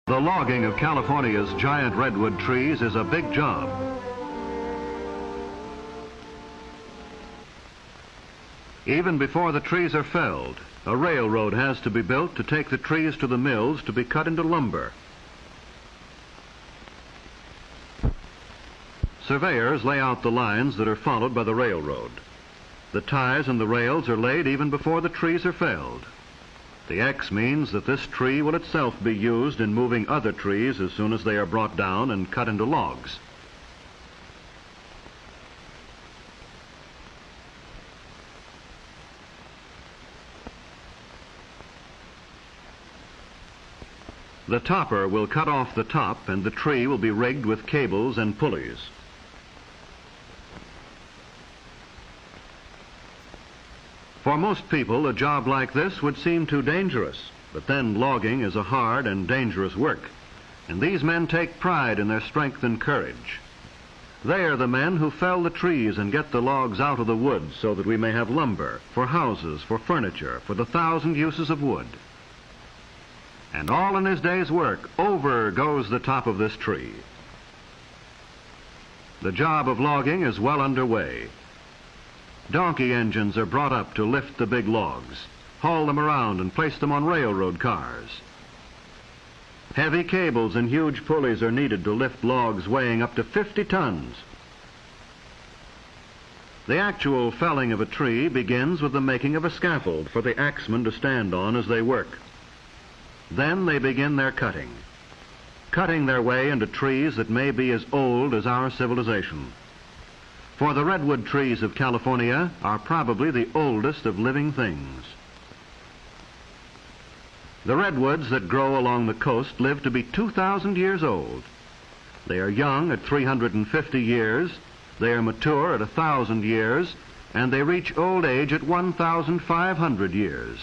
The logging of California's giant redwood trees is a big job. Even before the trees are felled, a railroad has to be built to take the trees to the mills to be cut into lumber. Surveyors lay out the lines that are followed by the railroad. The ties and the rails are laid even before the trees are felled. The X means that this tree will itself be used in moving other trees as soon as they are brought down and cut into logs. The topper will cut off the top and the tree will be rigged with cables and pulleys. For most people, a job like this would seem too dangerous, but then logging is a hard and dangerous work, and these men take pride in their strength and courage. They are the men who fell the trees and get the logs out of the woods so that we may have lumber, for houses, for furniture, for the 1,000 uses of wood. And all in his day's work, over goes the top of this tree. The job of logging is well underway. Donkey engines are brought up to lift the big logs, haul them around and place them on railroad cars. Heavy cables and huge pulleys are needed to lift logs weighing up to 50 tons. The actual felling of a tree begins with the making of a scaffold for the axemen to stand on as they work. Then they begin their cutting their way into trees that may be as old as our civilization. For the redwood trees of California are probably the oldest of living things. The redwoods that grow along the coast live to be 2,000 years old. They are young at 350 years, they are mature at 1,000 years, and they reach old age at 1,500 years.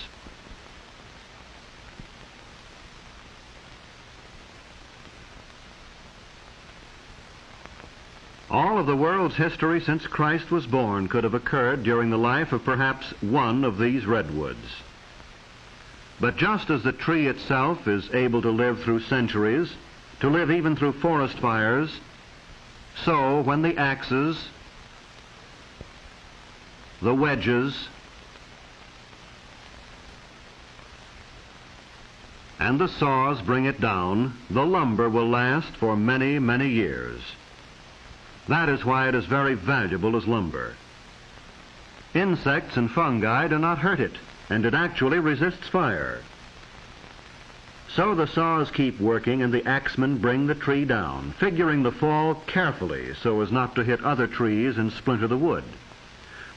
All of the world's history since Christ was born could have occurred during the life of perhaps one of these redwoods. But just as the tree itself is able to live through centuries, to live even through forest fires, so when the axes, the wedges, and the saws bring it down, the lumber will last for many, many years. That is why it is very valuable as lumber. Insects and fungi do not hurt it, and it actually resists fire. So the saws keep working and the axemen bring the tree down, figuring the fall carefully so as not to hit other trees and splinter the wood.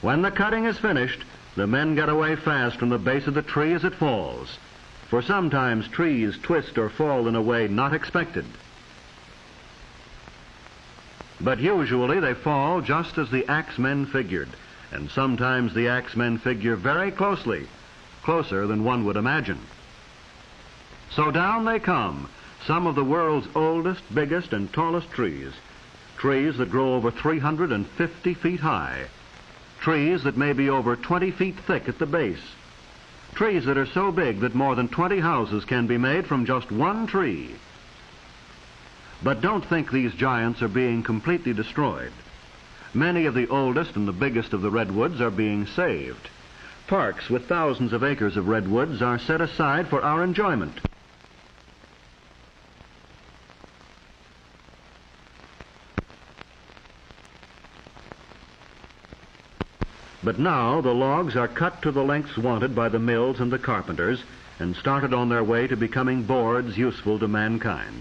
When the cutting is finished, the men get away fast from the base of the tree as it falls, for sometimes trees twist or fall in a way not expected. But usually they fall just as the axemen figured, and sometimes the axemen figure very closely, closer than one would imagine. So down they come, some of the world's oldest, biggest, and tallest trees. Trees that grow over 350 feet high. Trees that may be over 20 feet thick at the base. Trees that are so big that more than 20 houses can be made from just one tree. But don't think these giants are being completely destroyed. Many of the oldest and the biggest of the redwoods are being saved. Parks with thousands of acres of redwoods are set aside for our enjoyment. But now the logs are cut to the lengths wanted by the mills and the carpenters and started on their way to becoming boards useful to mankind.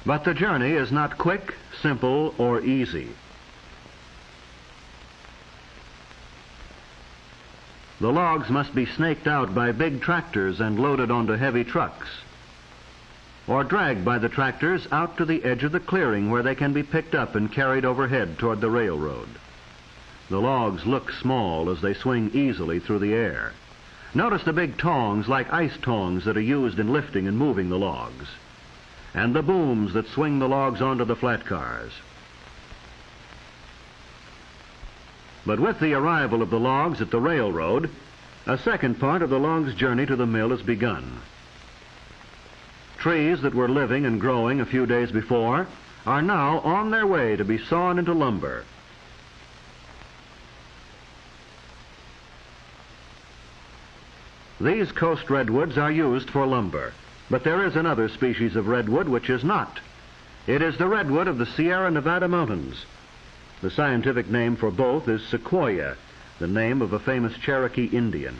But the journey is not quick, simple, or easy. The logs must be snaked out by big tractors and loaded onto heavy trucks, or dragged by the tractors out to the edge of the clearing where they can be picked up and carried overhead toward the railroad. The logs look small as they swing easily through the air. Notice the big tongs like ice tongs that are used in lifting and moving the logs, and the booms that swing the logs onto the flat cars. But with the arrival of the logs at the railroad, A second part of the log's journey to the mill has begun. Trees that were living and growing a few days before are now on their way to be sawn into lumber. These coast redwoods are used for lumber, but there is another species of redwood which is not. It is the redwood of the Sierra Nevada mountains. The scientific name for both is sequoia, the name of a famous Cherokee Indian.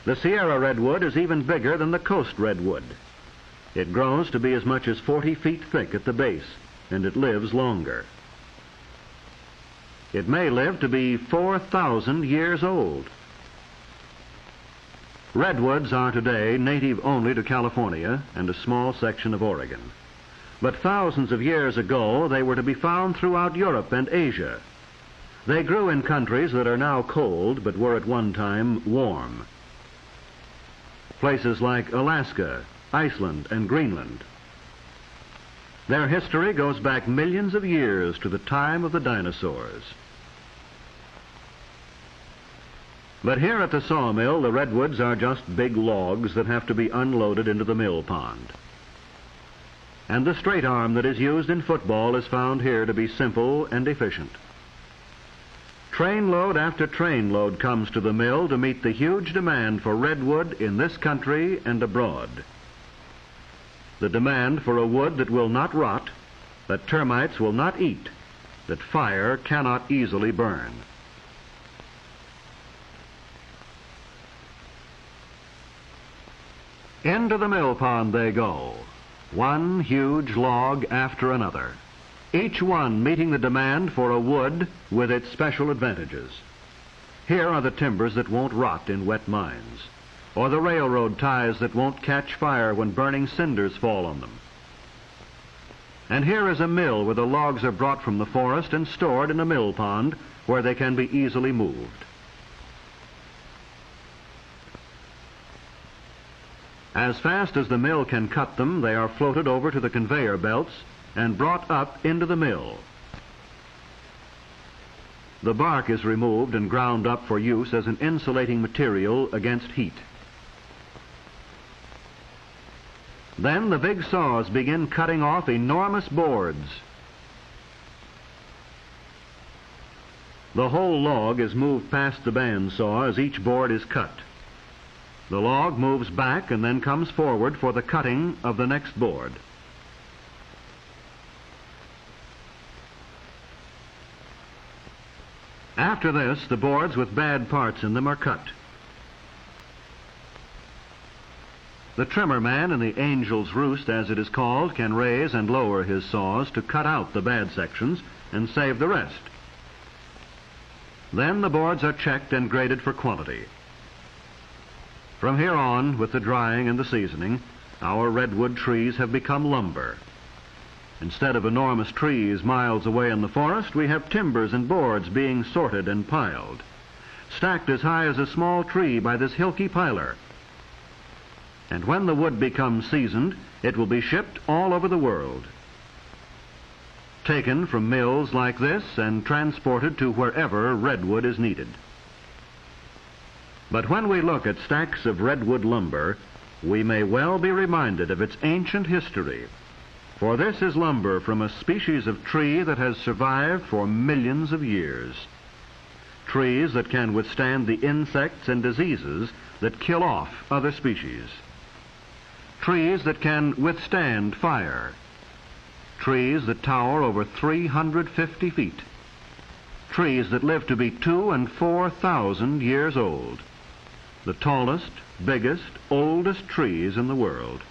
The Sierra redwood is even bigger than the coast redwood. It grows to be as much as 40 feet thick at the base, and it lives longer. It may live to be 4,000 years old. Redwoods are today native only to California and a small section of Oregon. But thousands of years ago, they were to be found throughout Europe and Asia. They grew in countries that are now cold, but were at one time warm. Places like Alaska, Iceland, and Greenland. Their history goes back millions of years to the time of the dinosaurs. But here at the sawmill, the redwoods are just big logs that have to be unloaded into the mill pond. And the straight arm that is used in football is found here to be simple and efficient. Trainload after trainload comes to the mill to meet the huge demand for redwood in this country and abroad. The demand for a wood that will not rot, that termites will not eat, that fire cannot easily burn. Into the mill pond they go, one huge log after another, each one meeting the demand for a wood with its special advantages. Here are the timbers that won't rot in wet mines, or the railroad ties that won't catch fire when burning cinders fall on them. And here is a mill where the logs are brought from the forest and stored in a mill pond where they can be easily moved. As fast as the mill can cut them, they are floated over to the conveyor belts and brought up into the mill. The bark is removed and ground up for use as an insulating material against heat. Then the big saws begin cutting off enormous boards. The whole log is moved past the bandsaw as each board is cut. The log moves back and then comes forward for the cutting of the next board. After this, the boards with bad parts in them are cut. The trimmer man in the Angel's Roost, as it is called, can raise and lower his saws to cut out the bad sections and save the rest. Then the boards are checked and graded for quality. From here on, with the drying and the seasoning, our redwood trees have become lumber. Instead of enormous trees miles away in the forest, we have timbers and boards being sorted and piled, stacked as high as a small tree by this hilky piler. And when the wood becomes seasoned, it will be shipped all over the world, taken from mills like this and transported to wherever redwood is needed. But when we look at stacks of redwood lumber, we may well be reminded of its ancient history, for this is lumber from a species of tree that has survived for millions of years. Trees that can withstand the insects and diseases that kill off other species. Trees that can withstand fire. Trees that tower over 350 feet. Trees that live to be 2,000 and 4,000 years old. The tallest, biggest, oldest trees in the world.